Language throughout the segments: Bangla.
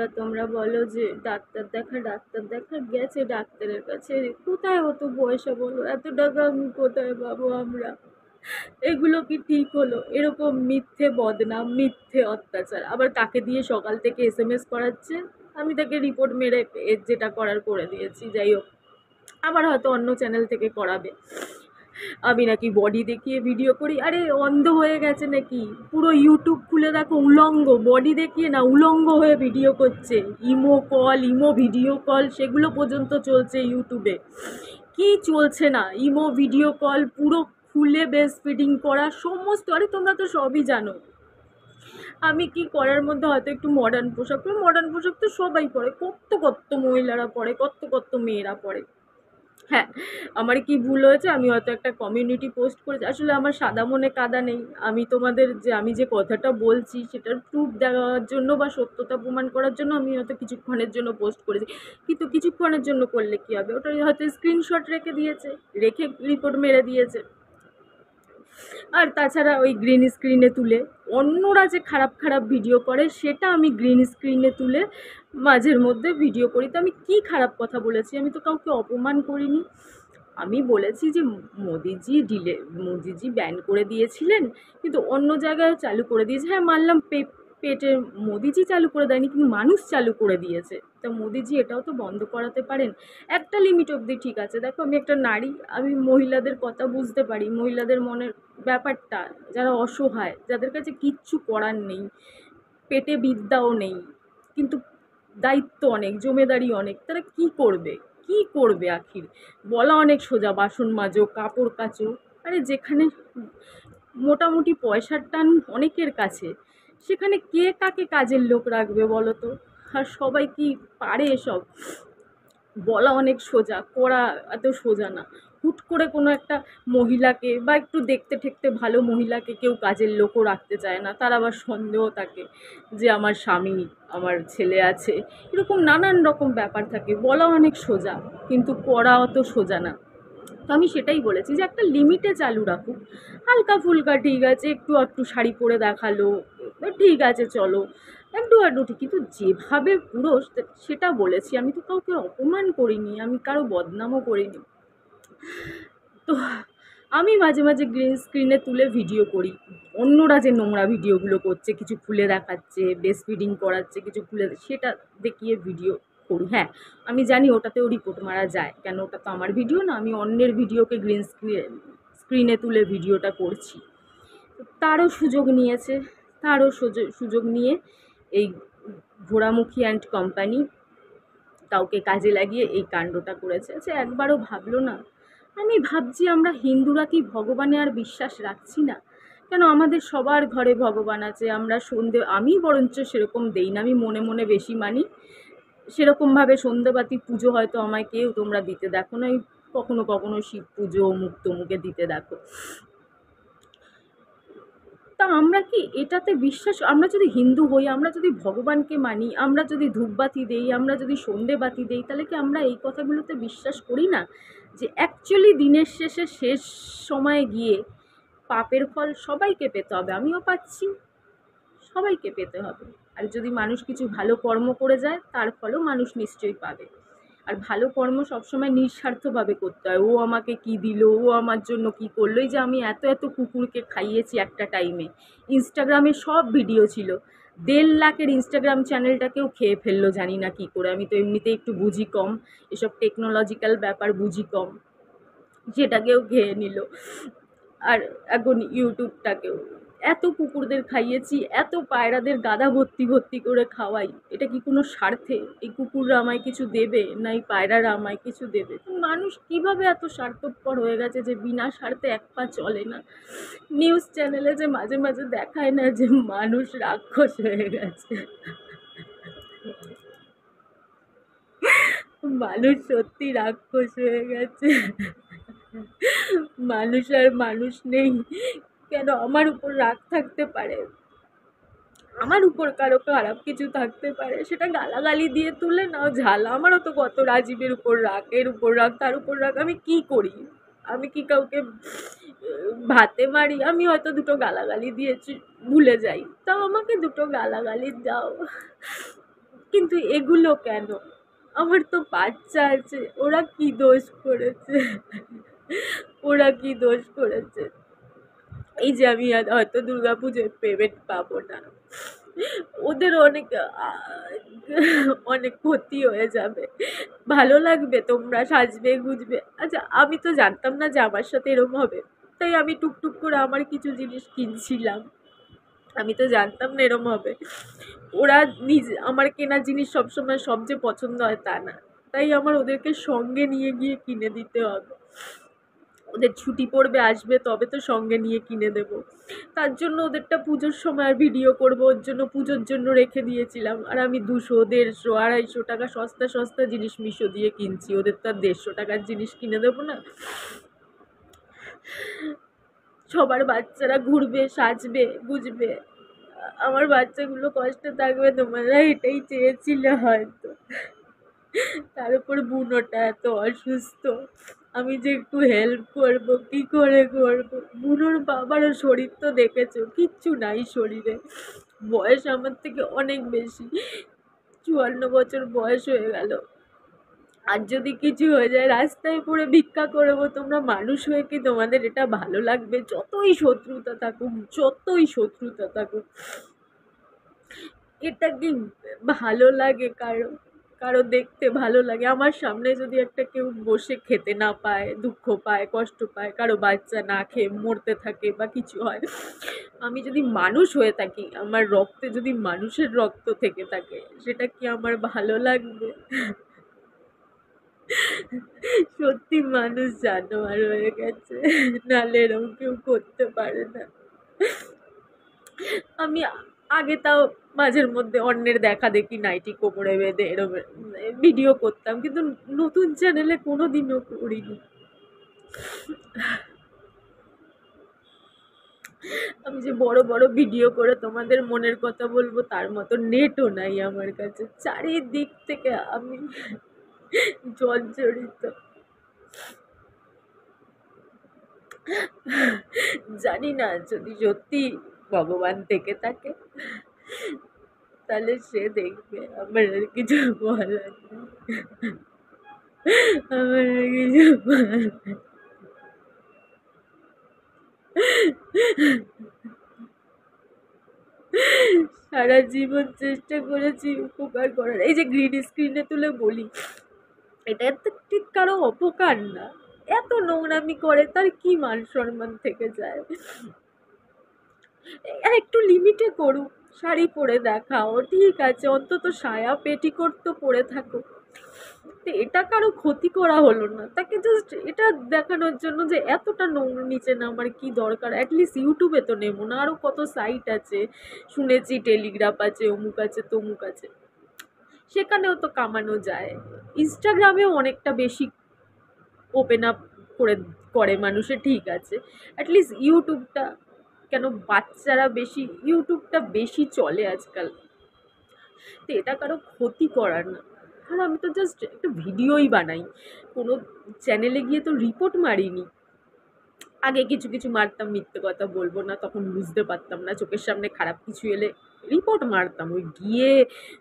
এবার তোমরা বলো যে ডাক্তার দেখা গেছে ডাক্তারের কাছে, কোথায় অত পয়সা বলো, এত টাকা আমি কোথায় পাবো আমরা? এগুলো কি ঠিক হলো? এরকম মিথ্যে বদনাম, মিথ্যে অত্যাচার, আবার তাকে দিয়ে সকাল থেকে SMS করাচ্ছে। আমি তাকে রিপোর্ট মেরে যেটা করার করে দিয়েছি, যাই হোক। আবার হয়তো অন্য চ্যানেল থেকে করাবে আমি নাকি বডি দেখিয়ে ভিডিও করি। আরে অন্ধ হয়ে গেছে নাকি? পুরো ইউটিউব খুলে দেখো, উলঙ্গ, বডি দেখিয়ে না, উলঙ্গ হয়ে ভিডিও করছে। ইমো ভিডিও কল, সেগুলো পর্যন্ত চলছে ইউটিউবে। কি চলছে না? ইমো ভিডিও কল, পুরো খুলে বেস্ট ফিডিং করা, সমস্ত। আরে তোমরা তো সবই জানো। আমি কি করার মধ্যে হয়তো একটু মডার্ন পোশাক পরে, মডার্ন পোশাক তো সবাই পরে, কত মহিলারা পরে, কত মেয়েরা পরে। হ্যাঁ, আমার কি ভুল হয়েছে? আমি হয়তো একটা কমিউনিটি পোস্ট করেছি। আসলে আমার সাদা মনে কাদা নেই। আমি তোমাদের আমি যে কথাটা বলছি সেটার প্রুফ দেওয়ার জন্য বা সত্যতা প্রমাণ করার জন্য আমি হয়তো কিছুক্ষণের জন্য পোস্ট করেছি। কিন্তু কিছুক্ষণের জন্য করলে কি হবে? ওটা হয়তো স্ক্রিনশট রেখে রিপোর্ট মেরে দিয়েছে। আর তাছাড়া ওই গ্রিন স্ক্রিনে তুলে অন্যরা যে খারাপ ভিডিও করে, সেটা আমি গ্রিন স্ক্রিনে তুলে মাঝের মধ্যে ভিডিও করি। তো আমি কি খারাপ কথা বলেছি? আমি তো কাউকে অপমান করিনি। আমি বলেছি যে মোদিজি ব্যান করে দিয়েছিলেন, কিন্তু অন্য জায়গায় চালু করে দিয়েছে। হ্যাঁ, মানলাম পেটের মোদিজি চালু করে দেয়নি, কিন্তু মানুষ চালু করে দিয়েছে। তা মোদিজি এটাও তো বন্ধ করাতে পারেন একটা লিমিট অবধি। ঠিক আছে, দেখো আমি একটা নারী, আমি মহিলাদের কথা বুঝতে পারি, মহিলাদের মনের ব্যাপারটা, যারা অসহায়, যাদের কাছে কিচ্ছু করার নেই, পেটে বিদ্যাও নেই, কিন্তু দায়িত্ব অনেক, জমেদারি অনেক, তারা কি করবে আখির? বলা অনেক সোজা, বাসন মাজো, কাপড় কাচো। আরে যেখানে মোটামুটি পয়সার টান অনেকের কাছে, সেখানে কে কাকে কাজের লোক রাখবে বলো তো? আর সবাই কি পারে এসব? বলা অনেক সোজা, করা এত সোজা না। হুট করে কোনো একটা মহিলাকে বা একটু দেখতে ঠেকতে ভালো মহিলাকে কেউ কাজের লোকও রাখতে চায় না। তার আবার সন্দেহ থাকে যে আমার স্বামী, আমার ছেলে আছে, এরকম নানান রকম ব্যাপার থাকে। বলা অনেক সোজা, কিন্তু করা অত সোজা না। তো আমি সেটাই বলেছি যে একটা লিমিটে চালু রাখুক। হালকা ফুলকা ঠিক আছে, একটু শাড়ি পরে দেখালো, ঠিক আছে চলো, একটু ঠিক, কিন্তু যেভাবে পুরো, সেটা বলেছি। আমি তো কাউকে অপমান করিনি, আমি কারো বদনামও করিনি। তো আমি মাঝে গ্রিন স্ক্রিনে তুলে ভিডিও করি। অন্যরা যে নোংরা ভিডিওগুলো করছে, কিছু খুলে দেখাচ্ছে, বেস্ট ফিডিং করাচ্ছে, কিছু খুলে, সেটা দেখিয়ে ভিডিও করি। হ্যাঁ, আমি জানি ওটাতেও রিপোর্ট মারা যায়, কেন? ওটা তো আমার ভিডিও না, আমি অন্যের ভিডিওকে গ্রিন স্ক্রিনে তুলে ভিডিওটা করছি। তারও সুযোগ নিয়েছে, সুযোগ নিয়ে এই ঘোড়ামুখী অ্যান্ড কোম্পানি কাউকে কাজে লাগিয়ে এই কাণ্ডটা করেছে। আচ্ছা, একবারও ভাবলো না? আমি ভাবছি, আমরা হিন্দুরা কি ভগবানে আর বিশ্বাস রাখছি না? কেন? আমাদের সবার ঘরে ভগবান আছে। আমরা আমি বরঞ্চ সেরকম দেই না, আমি মনে মনে বেশি মানি। সেরকমভাবে সন্ধ্যেবাতি পুজো হয়তো আমায় কেউ তোমরা দিতে দেখো না। কখনো শিব পুজো মুক্তমুখে দিতে দেখো। তা আমরা কি এটাতে বিশ্বাস? আমরা যদি হিন্দু হই, আমরা যদি ভগবানকে মানি, আমরা যদি ধূপবাতি দেই, আমরা যদি সন্ধেবাতি দেই, তাহলে কি আমরা এই কথাগুলোতে বিশ্বাস করি না যে অ্যাকচুয়ালি দিনের শেষ সময়ে গিয়ে পাপের ফল সবাইকে পেতে হবে? আমিও পাচ্ছি, সবাইকে পেতে হবে। আর যদি মানুষ কিছু ভালো কর্ম করে যায়, তার ফলও মানুষ নিশ্চয়ই পাবে। আর ভালো কর্ম সবসময় নিঃস্বার্থভাবে করতে হয়। ও আমাকে কি দিল, ও আমার জন্য কি করলো। এই যে আমি এত কুকুরকে খাইয়েছি একটা টাইমে, ইনস্টাগ্রামে সব ভিডিও ছিল, 1.5 লাখের ইনস্টাগ্রাম চ্যানেলটাকেও খেয়ে ফেললো, জানি না কি করে। আমি তো এমনিতেই একটু বুঝি কম, এসব টেকনোলজিক্যাল ব্যাপার বুঝি কম, সেটাকেও খেয়ে নিল। আর এখন ইউটিউবটাকেও। এত কুকুরদের খাইয়েছি, এত পায়রাদের গাদা ভর্তি করে খাওয়াই, এটা কি কোনো স্বার্থে? এই কুকুররা আমায় কিছু দেবে, না এই পায়রারা আমায় কিছু দেবে? মানুষ কিভাবে এত স্বার্থপর হয়ে গেছে যে বিনা স্বার্থে এক পা চলে না? নিউজ চ্যানেলে যে মাঝে দেখায় না যে মানুষ রাক্ষস হয়ে গেছে? মানুষ সত্যি রাক্ষস হয়ে গেছে। মানুষ আর মানুষ নেই। কেন আমার উপর রাগ থাকতে পারে, আমার উপর কারো খারাপ কিছু থাকতে পারে, সেটা গালাগালি দিয়ে তুলে নাও ঝাল। আমারও তো কত রাজীবের উপর রাগ, এর উপর রাগ, তার উপর রাগ। আমি কি করি? আমি কি কাউকে ভাতে মারি? আমি হয়তো দুটো গালাগালি দিয়েছি, ভুলে যাই, তাও আমাকে দুটো গালাগালি দাও। কিন্তু এগুলো কেন? আমার তো বাচ্চা আছে, ওরা কি দোষ করেছে? ওরা কি দোষ করেছে? এই যে আমি হয়তো দুর্গাপুজোয় পেমেন্ট পাবো না, ওদের অনেক অনেক ক্ষতি হয়ে যাবে। ভালো লাগবে, তোমরা সাজবে গুজবে। আচ্ছা, আমি তো জানতাম না যে আমার সাথে এরকম হবে, তাই আমি টুকটুক করে আমার কিছু জিনিস কিনছিলাম। আমি তো জানতাম না এরকম হবে। ওরা নিজে আমার কেনা জিনিস সবসময় সব যে পছন্দ হয় তা না, তাই আমার ওদেরকে সঙ্গে নিয়ে গিয়ে কিনে দিতে হবে। ওদের ছুটি পড়বে, আসবে, তবে তো সঙ্গে নিয়ে কিনে দেব। তার জন্য ওদেরটা পুজোর সময় আর ভিডিও করবো, ওর জন্য পুজোর জন্য রেখে দিয়েছিলাম। আর আমি 200, 150, 250 টাকা সস্তা সস্তা জিনিস মিশো দিয়ে কিনছি, ওদের তো আর 150 টাকার জিনিস কিনে দেবো না। সবার বাচ্চারা ঘুরবে, সাজবে, বুঝবে, আমার বাচ্চাগুলো কষ্টে থাকবে, তোমরা এটাই চেয়েছিলে হয়তো। তার উপর বুনোটা এত অসুস্থ, আমি যে একটু হেল্প করব, কি করে করব? বুনোর বাবারও শরীর তো দেখেছো, কিচ্ছু নাই শরীরে, বয়স আমার থেকে অনেক বেশি, 54 বছর বয়স হয়ে গেল। আর যদি কিছু হয়ে যায়, রাস্তায় পড়ে ভিক্ষা করবো, তোমরা মানুষ হয়ে কি তোমাদের এটা ভালো লাগবে? যতই শত্রুতা থাকুক, যতই শত্রুতা থাকুক, এটা কি ভালো লাগে কারো? কারো দেখতে ভালো লাগে? আমার সামনে যদি একটা কেউ বসে খেতে না পায়, দুঃখ পায়, কষ্ট পায়, কারো বাচ্চা না খেয়ে মরতে থাকে বা কিছু হয়, আমি যদি মানুষ হয়ে থাকি, আমার রক্তে যদি মানুষের রক্ত থেকে থাকে, সেটা কি আমার ভালো লাগবে? সত্যি মানুষ জানোয়ার হয়ে গেছে, নাহলে এরকম কেউ করতে পারে না। আমি আগে তাও মাঝের মধ্যে অন্যের দেখা দেখি নাইটি কোমরে বেঁধে এরকম ভিডিও করতাম, কিন্তু নতুন চ্যানেলে কোনোদিনও করিনি। আমি যে বড় বড় ভিডিও করে তোমাদের মনের কথা বলবো, তার মতো নেটও নাই আমার কাছে, চারিদিক থেকে আমি জর্জরিত। জানি না, যদি সত্যি ভগবান থেকে থাকে, তাহলে সে দেখবে, আমার আর কিছু বলার নেই, আমার আর কিছু বলার নেই। সারা জীবন চেষ্টা করেছি উপকার করার, এই যে গ্রিন স্ক্রিনে তুলে বলি, এটা তো ঠিক কারো অপকার না। এত নোংরামি করে, তার কি মান সম্মান থেকে যায়? আর একটু লিমিটে করুক, শাড়ি পরে দেখাও, ঠিক আছে, অন্তত সায়া পেটিকোট তো পরে থাকো। তো এটা কারো ক্ষতি করা হলো না, তাকে জাস্ট এটা দেখানোর জন্য যে এতটা নোংরা নিচে নামার কি দরকার? অ্যাটলিস্ট ইউটিউবে তো নেবো না, আরও কত সাইট আছে, শুনেছি টেলিগ্রাফ আছে, অমুক আছে, তমুক আছে, সেখানেও তো কামানো যায়। ইনস্টাগ্রামেও অনেকটা বেশি ওপেন আপ করে করে মানুষে, ঠিক আছে, অ্যাটলিস্ট ইউটিউবটা কেন? বাচ্চারা বেশি ইউটিউবটা বেশি চলে আজকাল, তো এটা কারো ক্ষতি করার না। আর আমি তো জাস্ট একটা ভিডিওই বানাই, কোনো চ্যানেলে গিয়ে তো রিপোর্ট মারিনি। আগে কিছু কিছু মারতাম, মিথ্যে কথা বলবো না, তখন বুঝতে পারতাম না, চোখের সামনে খারাপ কিছু এলে রিপোর্ট মারতাম। ওই গিয়ে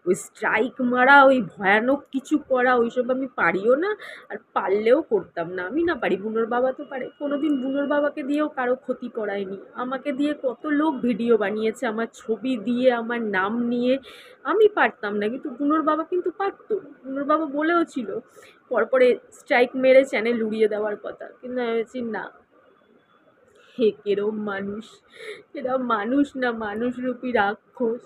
ওই স্ট্রাইক মারা, ওই ভয়ানক কিছু করা, ওইসব আমি পারিও না, আর পারলেও করতাম না। আমি না পারি, বুনোর বাবা তো পারে। কোনোদিন বুনোর বাবাকে দিয়েও কারো ক্ষতি করায়নি। আমাকে দিয়ে কত লোক ভিডিও বানিয়েছে, আমার ছবি দিয়ে, আমার নাম নিয়ে। আমি পারতাম না, কিন্তু বুনোর বাবা কিন্তু পারতো। বুনোর বাবা বলেও ছিল পরপরে স্ট্রাইক মেরে চ্যানেল উড়িয়ে দেওয়ার কথা, কিন্তু আমি বলছি না, হে কেরম মানুষ, এরা মানুষ না, মানুষরূপী রাক্ষস।